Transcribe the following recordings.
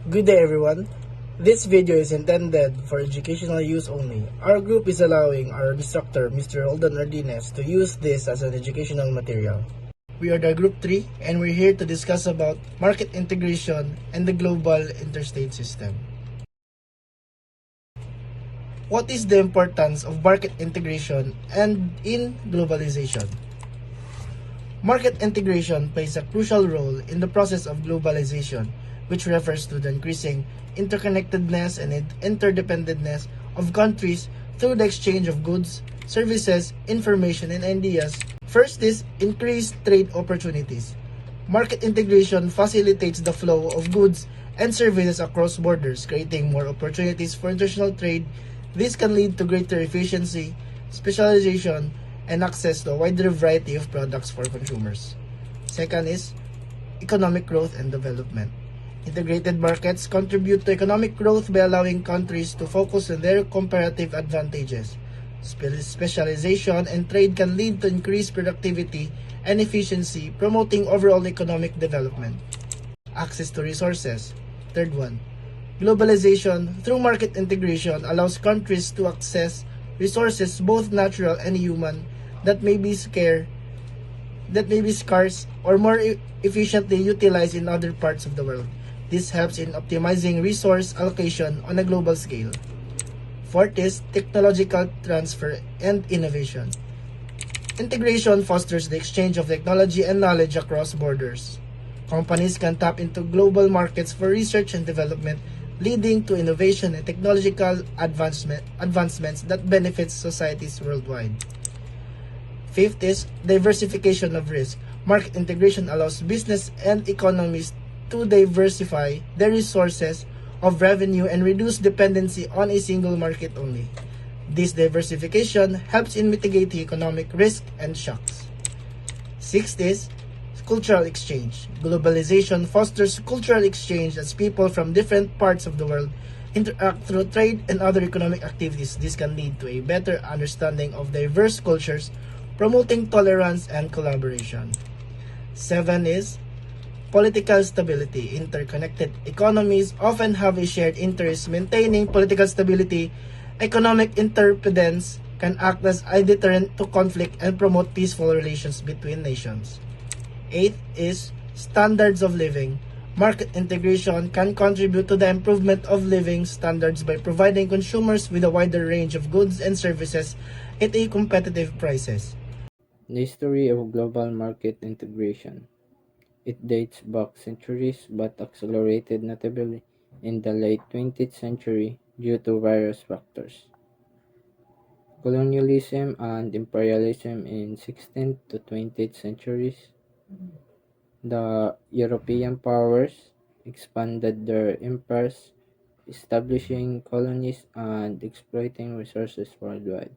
Good day everyone. This video is intended for educational use only. Our group is allowing our instructor, Mr. Holden Ardines, to use this as an educational material. We are the group 3 and we're here to discuss about market integration and the global interstate system. What is the importance of market integration and in globalization? Market integration plays a crucial role in the process of globalization, which refers to the increasing interconnectedness and interdependentness of countries through the exchange of goods, services, information, and ideas. First is increased trade opportunities. Market integration facilitates the flow of goods and services across borders, creating more opportunities for international trade. This can lead to greater efficiency, specialization, and access to a wider variety of products for consumers. Second is economic growth and development. Integrated markets contribute to economic growth by allowing countries to focus on their comparative advantages. Specialization and trade can lead to increased productivity and efficiency, promoting overall economic development. Access to resources. Third one, globalization through market integration allows countries to access resources, both natural and human, that may be scarce or more efficiently utilized in other parts of the world. This helps in optimizing resource allocation on a global scale. Fourth is technological transfer and innovation. Integration fosters the exchange of technology and knowledge across borders. Companies can tap into global markets for research and development, leading to innovation and technological advancements that benefit societies worldwide. Fifth is diversification of risk. Market integration allows business and economies to diversify their resources of revenue and reduce dependency on a single market only. This diversification helps in mitigating economic risk and shocks. Sixth is cultural exchange. Globalization fosters cultural exchange as people from different parts of the world interact through trade and other economic activities. This can lead to a better understanding of diverse cultures, promoting tolerance and collaboration. 7 is political stability. Interconnected economies often have a shared interest. Maintaining political stability, economic interdependence can act as a deterrent to conflict and promote peaceful relations between nations. 8 is standards of living. Market integration can contribute to the improvement of living standards by providing consumers with a wider range of goods and services at a competitive prices. The history of global market integration. It dates back centuries but accelerated notably in the late 20th century due to various factors. Colonialism and imperialism in 16th to 20th centuries. The European powers expanded their empires, establishing colonies and exploiting resources worldwide.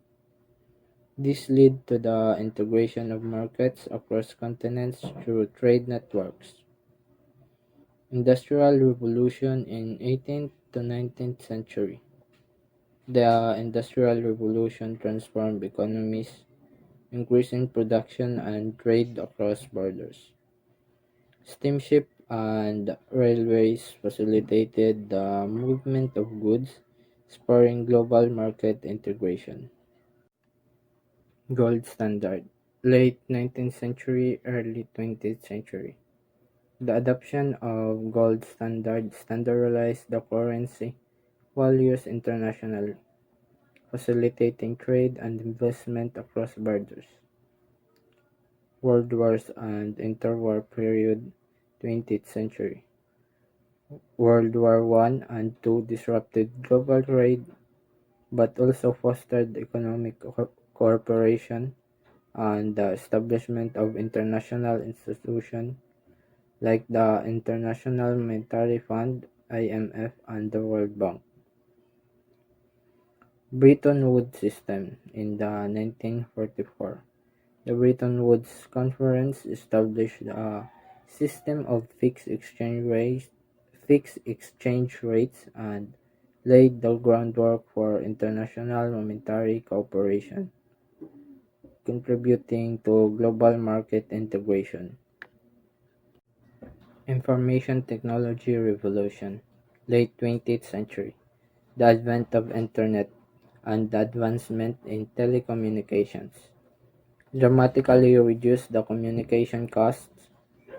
This led to the integration of markets across continents through trade networks. Industrial Revolution in 18th to 19th century. The Industrial Revolution transformed economies, increasing production and trade across borders. Steamship and railways facilitated the movement of goods, spurring global market integration. Gold standard. Late 19th century, early 20th century. The adoption of gold standard standardized the currency while used internationally, facilitating trade and investment across borders. World Wars and Interwar period, 20th century. World War One and Two disrupted global trade but also fostered economic cooperation and the establishment of international institutions like the International Monetary Fund (IMF) and the World Bank. Bretton Woods System in the 1944. The Bretton Woods Conference established a system of fixed exchange rates and laid the groundwork for international monetary cooperation, contributing to global market integration. Information technology revolution. late 20th century, the advent of Internet and the advancement in telecommunications dramatically reduced the communication costs,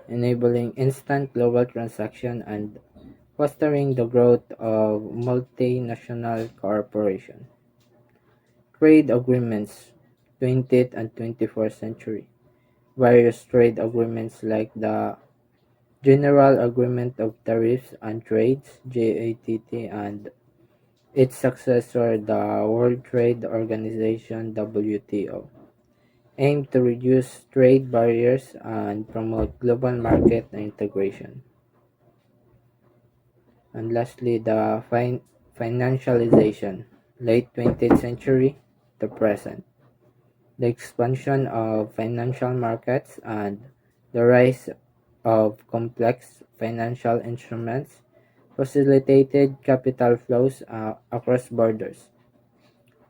enabling instant global transaction and fostering the growth of multinational corporations. Trade agreements, 20th and 21st century. Various trade agreements like the General Agreement of Tariffs and Trades (GATT) and its successor the World Trade Organization (WTO) aim to reduce trade barriers and promote global market integration. And lastly, the financialization, late 20th century to present. The expansion of financial markets and the rise of complex financial instruments facilitated capital flows across borders,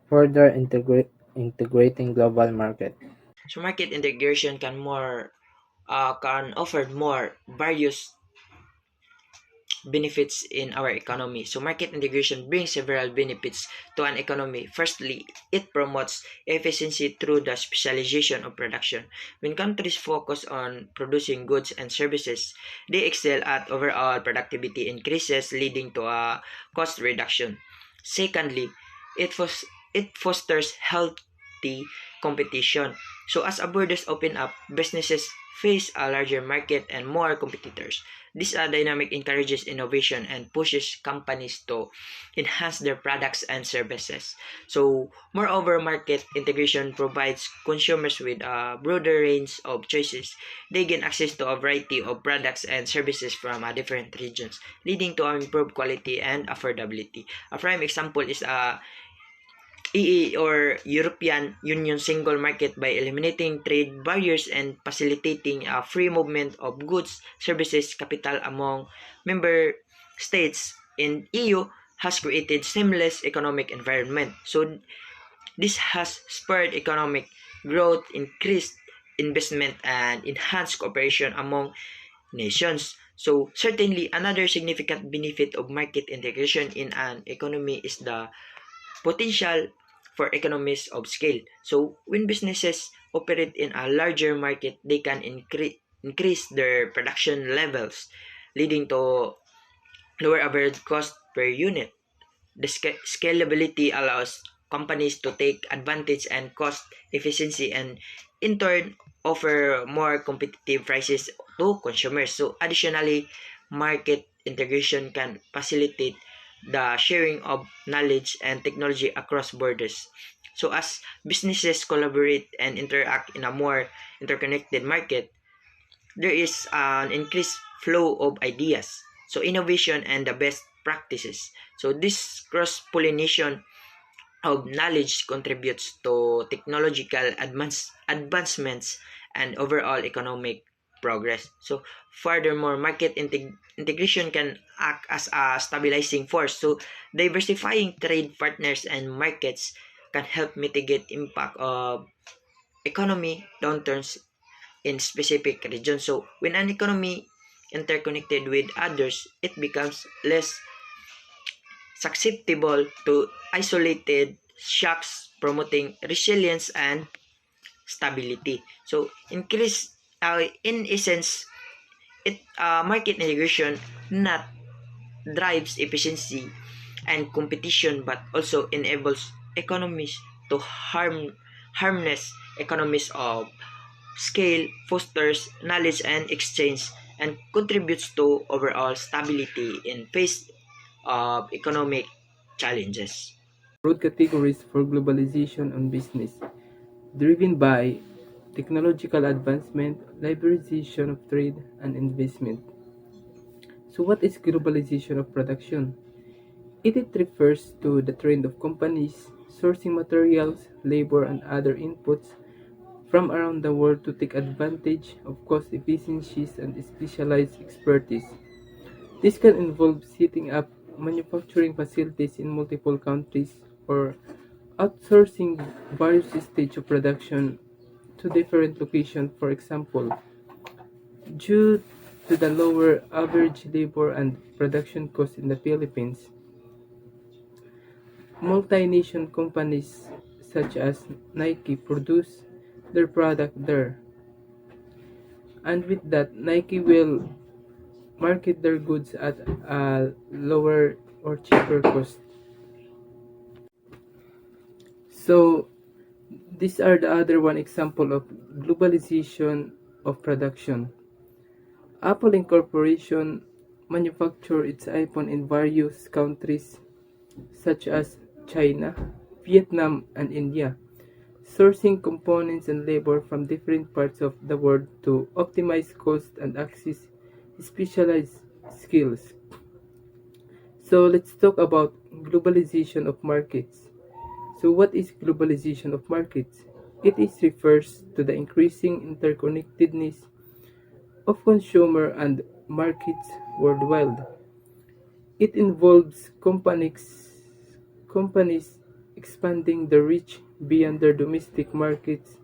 further integrating global market. So market integration can offer more various benefits in our economy. So market integration brings several benefits to an economy. Firstly, it promotes efficiency through the specialization of production. When countries focus on producing goods and services, they excel at overall productivity increases, leading to a cost reduction. Secondly, it fosters healthy competition. So as our borders open up, businesses face a larger market and more competitors. This dynamic encourages innovation and pushes companies to enhance their products and services. So, moreover, market integration provides consumers with a broader range of choices. They gain access to a variety of products and services from different regions, leading to improved quality and affordability. A prime example is EE or European Union single market by eliminating trade barriers and facilitating a free movement of goods, services, capital among member states in EU has created seamless economic environment. So this has spurred economic growth, increased investment and enhanced cooperation among nations. So certainly another significant benefit of market integration in an economy is the potential for economies of scale. So when businesses operate in a larger market, they can increase their production levels, leading to lower average cost per unit. The scalability allows companies to take advantage and cost efficiency and in turn offer more competitive prices to consumers. So additionally, market integration can facilitate the sharing of knowledge and technology across borders. So as businesses collaborate and interact in a more interconnected market, there is an increased flow of ideas. So innovation and the best practices. So this cross-pollination of knowledge contributes to technological advancements and overall economic progress. So furthermore, market integration can act as a stabilizing force. So diversifying trade partners and markets can help mitigate impact of economy downturns in specific regions. So when an economy interconnected with others, it becomes less susceptible to isolated shocks, promoting resilience and stability. So in essence, it market integration not drives efficiency and competition, but also enables economies to harness economies of scale, fosters knowledge and exchange, and contributes to overall stability in face of economic challenges. Broad categories for globalization on business, driven by technological advancement, liberalization of trade, and investment. So, what is globalization of production? It refers to the trend of companies sourcing materials, labor, and other inputs from around the world to take advantage of cost efficiencies and specialized expertise. This can involve setting up manufacturing facilities in multiple countries or outsourcing various stages of production to different locations. For example, jute to the lower average labor and production costs in the Philippines. Multinational companies such as Nike produce their product there, and with that, Nike will market their goods at a lower or cheaper cost. So these are the other one example of globalization of production. Apple Incorporation manufacture its iPhone in various countries such as China, Vietnam, and India, sourcing components and labor from different parts of the world to optimize cost and access specialized skills. So let's talk about globalization of markets. So what is globalization of markets? It is refers to the increasing interconnectedness of consumer and markets worldwide. It involves companies expanding their reach beyond their domestic markets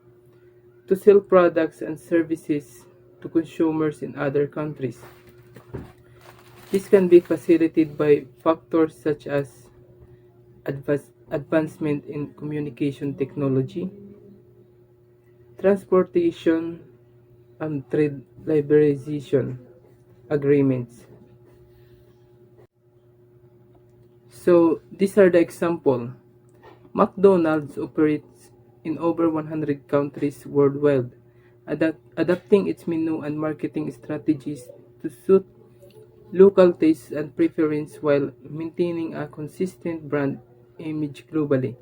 to sell products and services to consumers in other countries. This can be facilitated by factors such as advancement in communication technology, transportation, and trade liberalization agreements. So these are the example. McDonald's operates in over 100 countries worldwide, adapting its menu and marketing strategies to suit local tastes and preferences while maintaining a consistent brand image globally.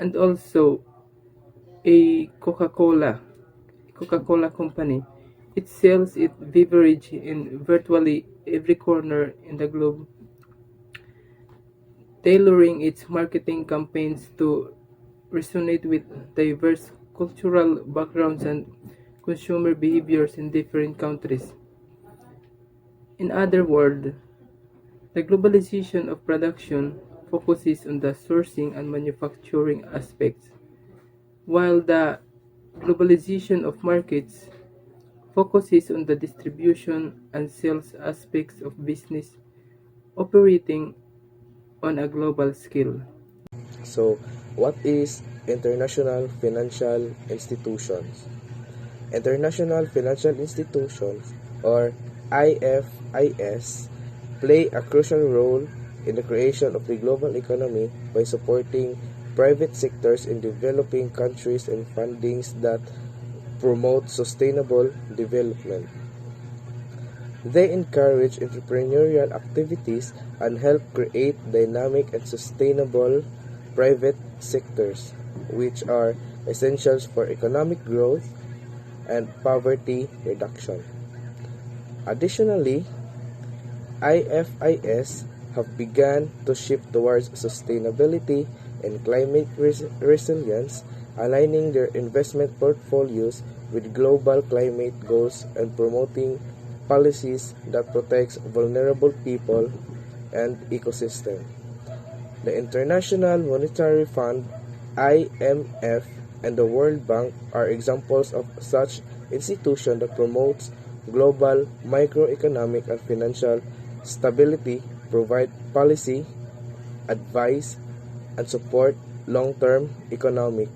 And also a Coca-Cola company. It sells its beverage in virtually every corner in the globe, tailoring its marketing campaigns to resonate with diverse cultural backgrounds and consumer behaviors in different countries. In other words, the globalization of production focuses on the sourcing and manufacturing aspects, while the globalization of markets focuses on the distribution and sales aspects of business operating on a global scale. So, what is international financial institutions? International financial institutions, or IFIs, play a crucial role in the creation of the global economy by supporting private sectors in developing countries and fundings that promote sustainable development. They encourage entrepreneurial activities and help create dynamic and sustainable private sectors, which are essentials for economic growth and poverty reduction. Additionally, IFIs have begun to shift towards sustainability and climate resilience, aligning their investment portfolios with global climate goals and promoting policies that protects vulnerable people and ecosystem. The International Monetary Fund (IMF) and the World Bank are examples of such institutions that promotes global microeconomic and financial stability, provide policy, advice, and support long-term economic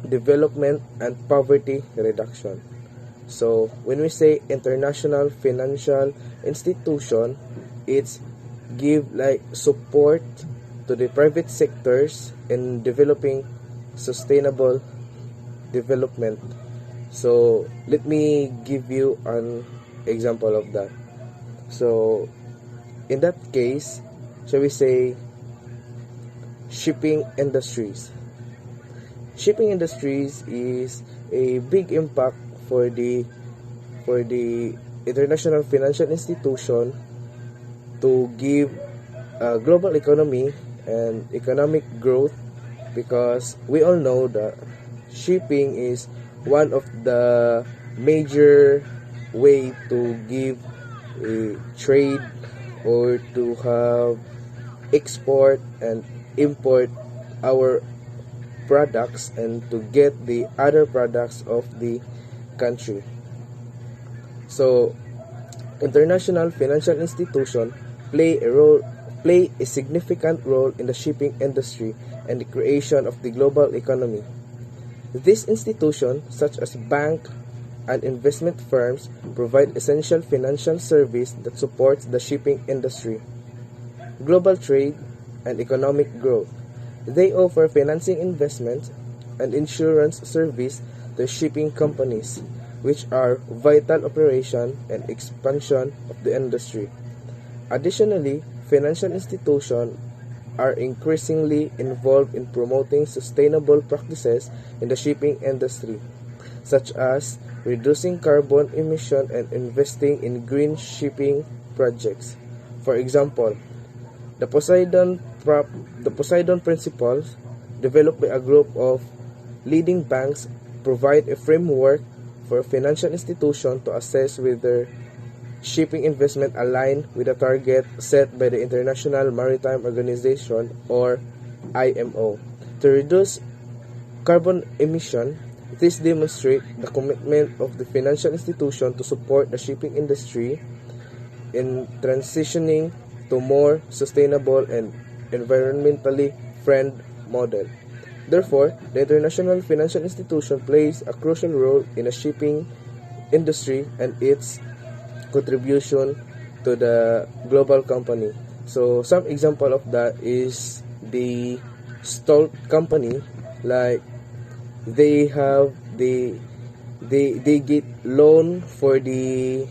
development and poverty reduction. So when we say international financial institution, it's give like support to the private sectors in developing sustainable development. So let me give you an example of that. So in that case, shall we say shipping industries. Shipping industries is a big impact for the international financial institution to give a global economy and economic growth, because we all know that shipping is one of the major way to give a trade or to have export and import our products and to get the other products of the country. So, international financial institutions play a significant role in the shipping industry and the creation of the global economy. These institutions, such as bank and investment firms, provide essential financial service that supports the shipping industry, global trade, and economic growth. They offer financing, investment, and insurance service to shipping companies, which are vital operation and expansion of the industry. Additionally, financial institutions are increasingly involved in promoting sustainable practices in the shipping industry, such as reducing carbon emission and investing in green shipping projects. For example, the Poseidon Principles, developed by a group of leading banks, provide a framework for financial institutions to assess whether shipping investment align with the target set by the International Maritime Organization or IMO to reduce carbon emission. This demonstrates the commitment of the financial institution to support the shipping industry in transitioning to more sustainable and environmentally friendly model. Therefore, the international financial institution plays a crucial role in the shipping industry and its contribution to the global company. So some example of that is the Stolt company, like they have they get loan for the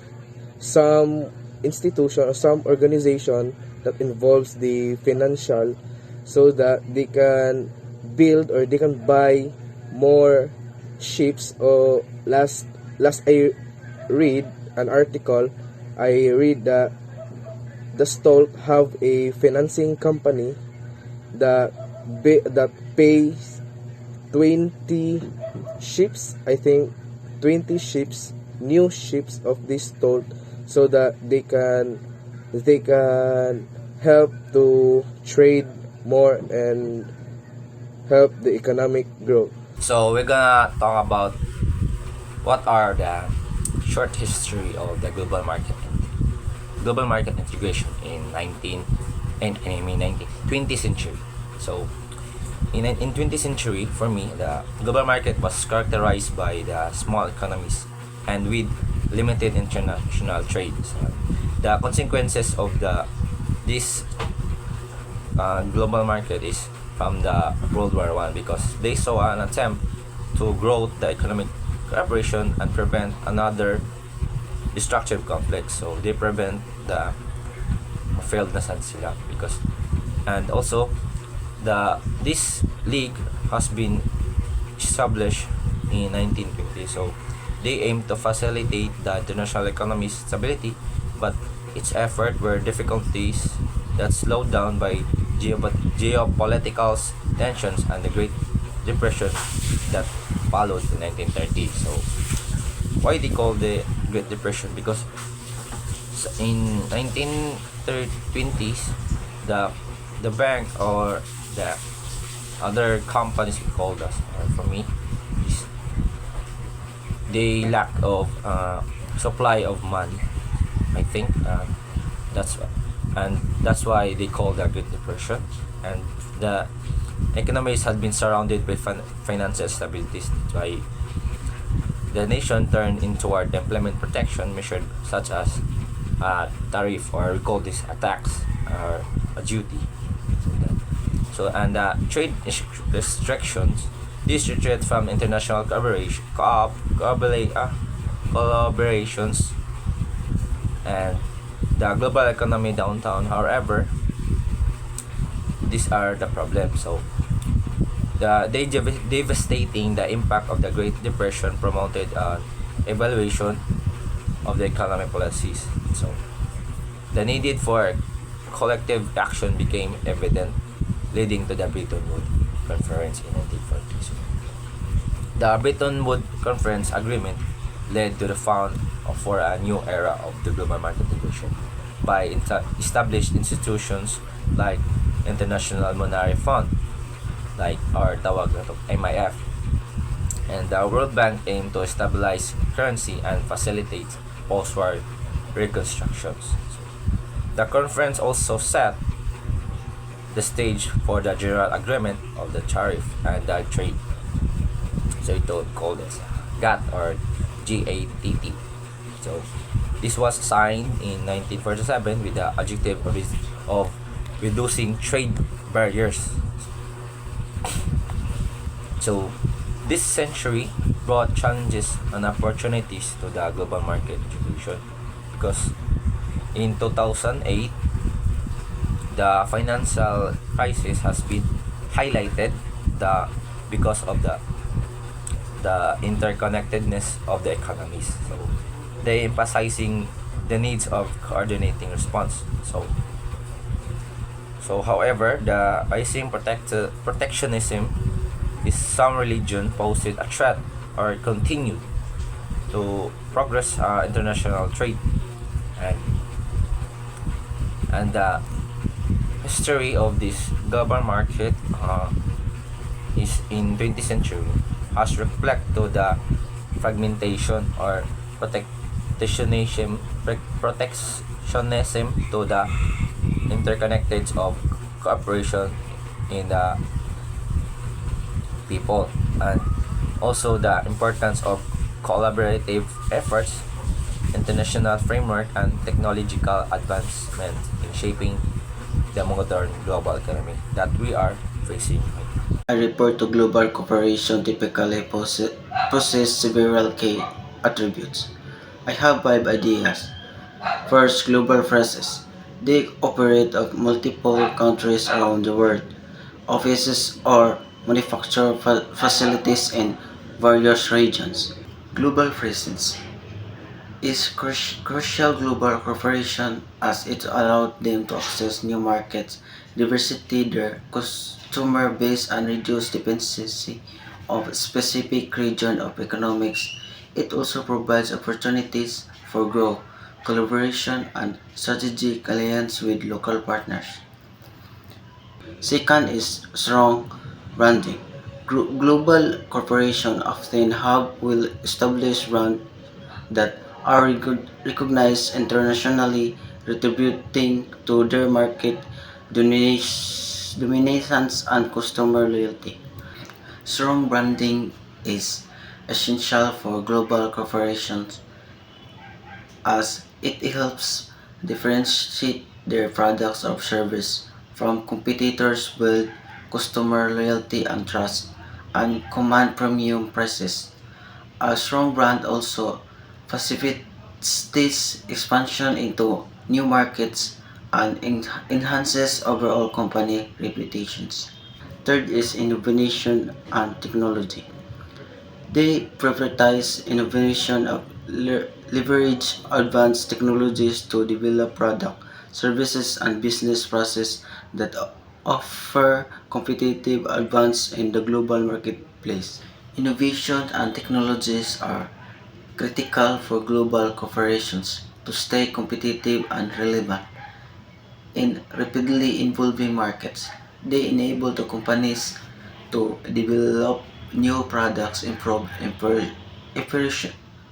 some institution or some organization that involves the financial, so that they can build or they can buy more ships. Or last I read an article, I read that the Stolt have a financing company that that pays 20 ships, I think 20 ships, new ships of this Stolt, so that they can help to trade more and help the economic growth. So we're gonna talk about what are the short history of the global market integration in 20th century. So in 20th century, for me, the global market was characterized by the small economies and with limited international trade. So the consequences of this global market is from the World War I, because they saw an attempt to grow the economic cooperation and prevent another destructive conflict. So they prevent the failed na sila, because, and also this league has been established in 1920. So they aim to facilitate the international economy's stability, but its effort were difficulties that slowed down by geopolitical tensions and the Great Depression that followed in 1930. So why they call the Great Depression? Because in 1920s, the bank or the other companies, we call us, or for me, is they lack of supply of money, I think. That's why they call the Great Depression, and the economies had been surrounded by financial stabilities. That's why the nation turned in toward employment protection measures such as tariff, or we call this a tax or a duty. So and trade restrictions. This retreat from international collaborations and the global economy downtown. However, these are the problems. So they devastating the impact of the Great Depression promoted evaluation of the economic policies. So the need for collective action became evident, leading to the Bretton Woods Conference in 1940. So the Bretton Woods Conference agreement led to the found for a new era of the global market integration by established institutions like International Monetary Fund, like our tawag na to, MIF, and the World Bank aimed to stabilize currency and facilitate post-war reconstructions. The conference also set the stage for the general agreement of the tariff and the trade. So ito called as GATT or GATT. So this was signed in 1947 with the objective of reducing trade barriers. So this century brought challenges and opportunities to the global market distribution because in 2008 the financial crisis has been highlighted because of the interconnectedness of the economies. So they emphasizing the needs of coordinating response. So however, the rising protectionism is some religion posed a threat or continued to progress international trade and the history of this global market is in 20th century has reflect to the fragmentation or protectionism to the interconnected of cooperation in the people and also the importance of collaborative efforts, international framework and technological advancement in shaping the modern global economy that we are facing. A report to global cooperation typically possesses several key attributes. I have 5 ideas. First, global presence. They operate of multiple countries around the world. Offices or manufacturing facilities in various regions. Global presence is crucial global cooperation as it allowed them to access new markets, diversity their customer base and reduce dependency of specific region of economics. It also provides opportunities for growth, collaboration and strategic alliance with local partners. Second is strong branding. Global corporations often have well-established brands that are recognized internationally, contributing to their market dominance and customer loyalty. Strong branding is essential for global corporations as it helps differentiate their products or service from competitors, build customer loyalty and trust, and command premium prices. A strong brand also facilitates expansion into new markets and enhances overall company reputations. Third is innovation and technology. They prioritize innovation of leverage advanced technologies to develop product, services, and business processes that offer competitive advance in the global marketplace. Innovation and technologies are critical for global corporations to stay competitive and relevant in rapidly evolving markets. They enable the companies to develop new products, improve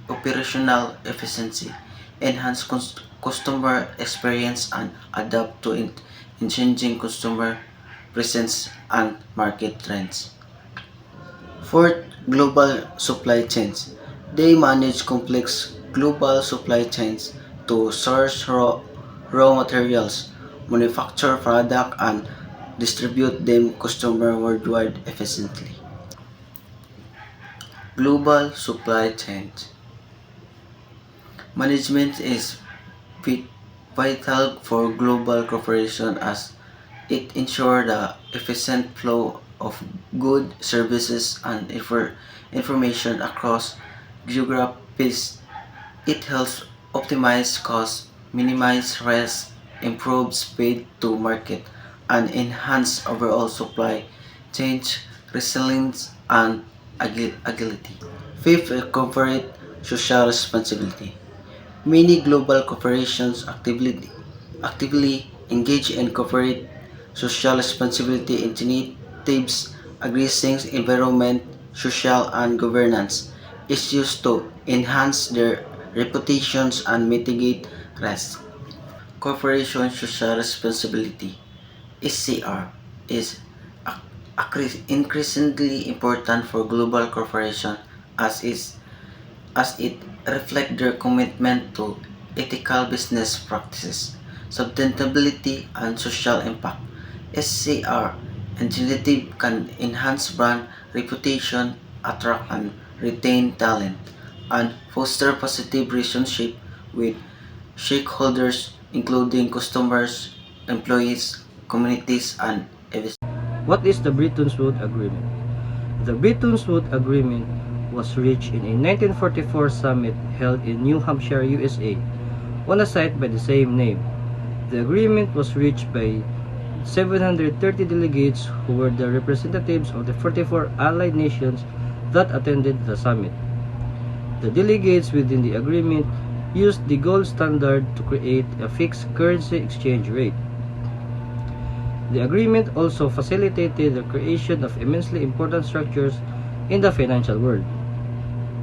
operational efficiency, enhance customer experience, and adapt to changing customer presence and market trends. Fourth, global supply chains. They manage complex global supply chains to source raw materials, manufacture products, and distribute them customer worldwide efficiently. Global supply chains. Management is vital for global cooperation as it ensures the efficient flow of goods, services, and information across geographies. It helps optimize costs, minimize risk, improve speed to market, and enhance overall supply chain resilience and agility. Fifth, corporate social responsibility. Many global corporations actively engage in corporate social responsibility initiatives addressing environment, social, and governance issues to enhance their reputations, and mitigate risk. Corporation Social Responsibility (SCR) is increasingly important for global corporations as it reflects their commitment to ethical business practices, sustainability, and social impact. SCR initiative can enhance brand reputation, attract and retain talent, and foster positive relationship with stakeholders including customers, employees, communities, and investors. What is the Bretton Woods Agreement? The Bretton Woods Agreement was reached in a 1944 summit held in New Hampshire, USA, on a site by the same name. The agreement was reached by 730 delegates who were the representatives of the 44 allied nations that attended the summit. The delegates within the agreement used the gold standard to create a fixed currency exchange rate. The agreement also facilitated the creation of immensely important structures in the financial world.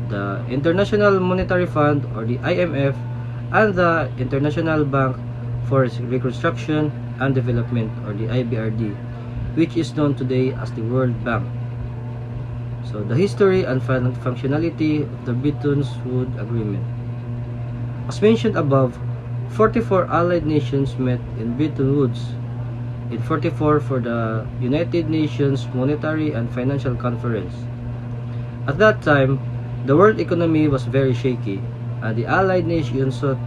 The International Monetary Fund, or the IMF, and the International Bank for Reconstruction and Development, or the IBRD, which is known today as the World Bank. So the history and functionality of the Bretton Woods Agreement. As mentioned above, 44 allied nations met in Bretton Woods in 44 for the United Nations Monetary and Financial Conference. At that time, the world economy was very shaky, and the allied nations sought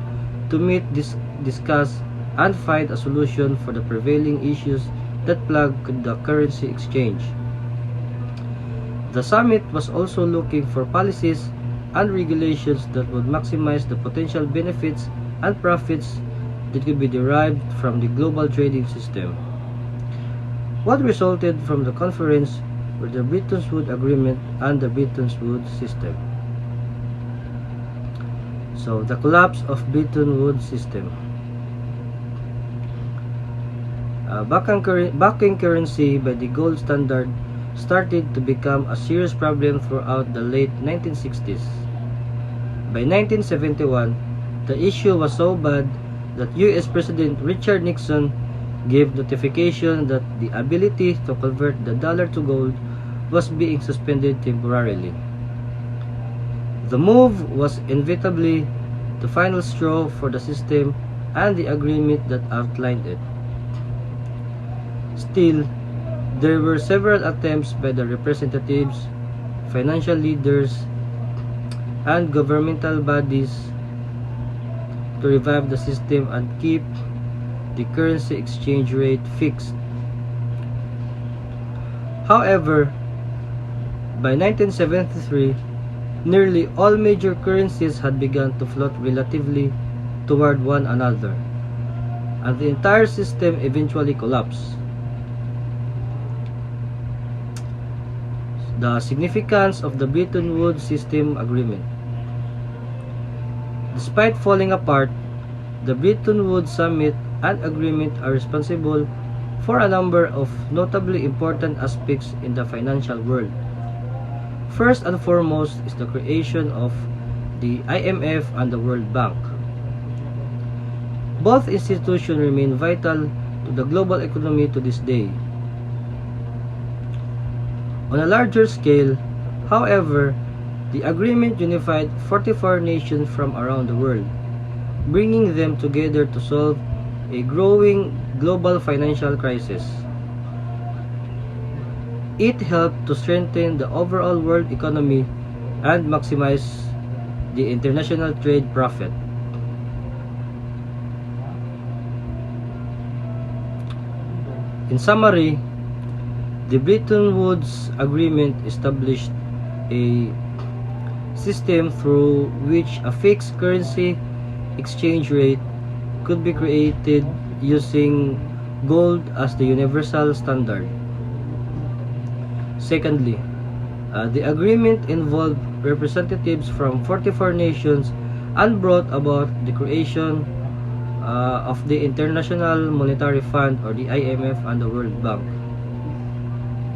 to meet, discuss, and find a solution for the prevailing issues that plagued the currency exchange. The summit was also looking for policies and regulations that would maximize the potential benefits and profits that could be derived from the global trading system. What resulted from the conference were the Bretton Woods Agreement and the Bretton Woods System. So, the collapse of Bretton Woods System. Backing currency by the gold standard started to become a serious problem throughout the late 1960s. By 1971, the issue was so bad that US President Richard Nixon gave notification that the ability to convert the dollar to gold was being suspended temporarily. The move was inevitably the final straw for the system and the agreement that outlined it. Still, there were several attempts by the representatives, financial leaders, and governmental bodies to revive the system and keep the currency exchange rate fixed. However, by 1973, nearly all major currencies had begun to float relatively toward one another, and the entire system eventually collapsed. The significance of the Bretton Woods System Agreement. Despite falling apart, the Bretton Woods Summit and Agreement are responsible for a number of notably important aspects in the financial world. First and foremost is the creation of the IMF and the World Bank. Both institutions remain vital to the global economy to this day. On a larger scale, however, the agreement unified 44 nations from around the world, bringing them together to solve a growing global financial crisis. It helped to strengthen the overall world economy and maximize the international trade profit. In summary, the Bretton Woods Agreement established a system through which a fixed currency exchange rate could be created using gold as the universal standard. Secondly, the agreement involved representatives from 44 nations and brought about the creation of the International Monetary Fund, or the IMF, and the World Bank.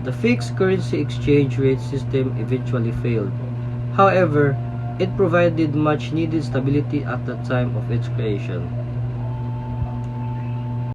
The fixed currency exchange rate system eventually failed. However, It provided much needed stability at the time of its creation.